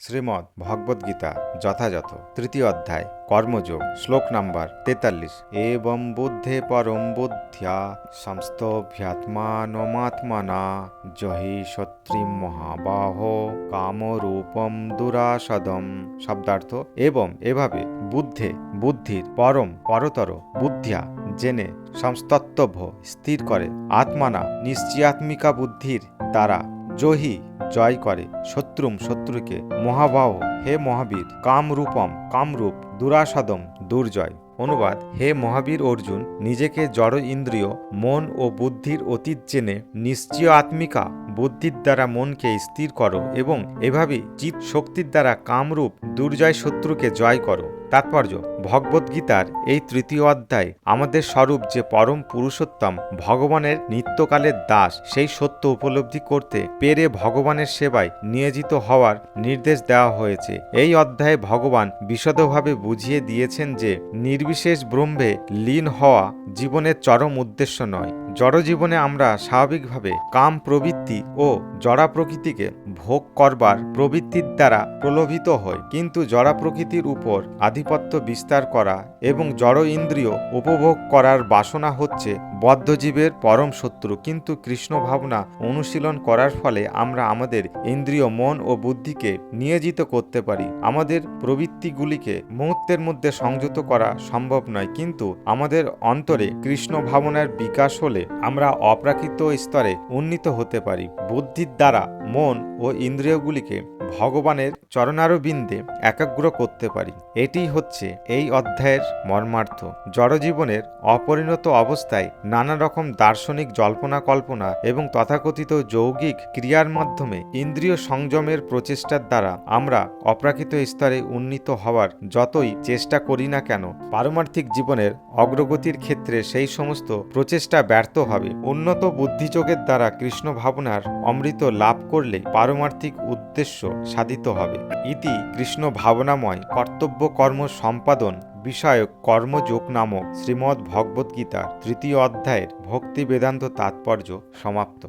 শ্রীমদ্ ভগবদ্গীতা যথাযথ তৃতীয় অধ্যায় কর্মযোগ শ্লোক নাম্বার 43 এবং বুদ্ধে পরম বুদ্ধ্যা সংস্থভ্যাত্মানমাত্মনা জহি শত্রুম মহাবাহ কামরূপম দুরাসদম। শব্দার্থ এবং এভাবে বুদ্ধে বুদ্ধির পরম পরতর বুদ্ধিয়া জেনে সংস্তত্তভ্য স্থির করে আত্মানা নিশ্চয়াত্মিকা বুদ্ধির দ্বারা জহি জয় করে শত্রুম শত্রুকে মহাবাহ হে মহাবীর কামরূপম কামরূপ দুরাসদম দুর্জয়। অনুবাদ: হে মহাবীর অর্জুন, নিজেকে জড় ইন্দ্রিয় মন ও বুদ্ধির অতীত জেনে নিশ্চয় আত্মিকা বুদ্ধির দ্বারা মনকে স্থির করো এবং এভাবে চিৎ শক্তির দ্বারা কামরূপ দুর্জয় শত্রুকে জয় করো। তাৎপর্য: ভগবদ্গীতার এই তৃতীয় অধ্যায় আমাদের স্বরূপ যে পরম পুরুষোত্তম ভগবানের নিত্যকালের দাস সেই সত্য উপলব্ধি করতে পেরে ভগবানের সেবায় নিয়োজিত হওয়ার নির্দেশ দেওয়া হয়েছে। এই অধ্যায়ে ভগবান বিশদভাবে বুঝিয়ে দিয়েছেন যে নির্বিশেষ ব্রহ্মে লীন হওয়া জীবনের চরম উদ্দেশ্য নয়। জড়জীবনে আমরা স্বাভাবিকভাবে কাম প্রবৃত্তি ও জড়া প্রকৃতিকে ভোগ করবার প্রবৃত্তির দ্বারা প্রলোভিত হই, কিন্তু জড়া প্রকৃতির উপর আধিপত্য বিস্তার করা এবং জড় ইন্দ্রিয় উপভোগ করার বাসনা হচ্ছে বদ্ধজীবের পরম শত্রু। কিন্তু কৃষ্ণ ভাবনা অনুশীলন করার ফলে আমরা আমাদের ইন্দ্রিয় মন ও বুদ্ধিকে নিয়োজিত করতে পারি। আমাদের প্রবৃত্তিগুলিকে মুহূর্তের মধ্যে সংযত করা সম্ভব নয়, কিন্তু আমাদের অন্তরে কৃষ্ণ ভাবনার বিকাশ হলে আমরা অপ্রাকৃত স্তরে উন্নীত হতে পারি। বুদ্ধির দ্বারা মন ও ইন্দ্রিয়গুলিকে ভগবানের চরণারবিন্দে একাগ্র করতে পারি। এটি হচ্ছে এই অধ্যায়ের মর্মার্থ। জড়জীবনের অপরিণত অবস্থায় নানা রকম দার্শনিক জল্পনা কল্পনা এবং তথাকথিত যৌগিক ক্রিয়ার মাধ্যমে ইন্দ্রিয় সংযমের প্রচেষ্টার দ্বারা আমরা অপ্রাকৃত স্তরে উন্নীত হওয়ার যতই চেষ্টা করি না কেন, পারমার্থিক জীবনের অগ্রগতির ক্ষেত্রে সেই সমস্ত প্রচেষ্টা ব্যর্থ হবে। উন্নত বুদ্ধিযোগের দ্বারা কৃষ্ণ ভাবনার অমৃত লাভ করলে পারমার্থিক উদ্দেশ্য সাধিত হবে। ইতি কৃষ্ণ ভাবনাময় কর্তব্য কর্ম সম্পাদন বিষয়ক কর্মযোগ নামক শ্রীমদ্ ভগবদ্গীতার তৃতীয় অধ্যায়ের ভক্তি বেদান্ত তাৎপর্য সমাপ্ত।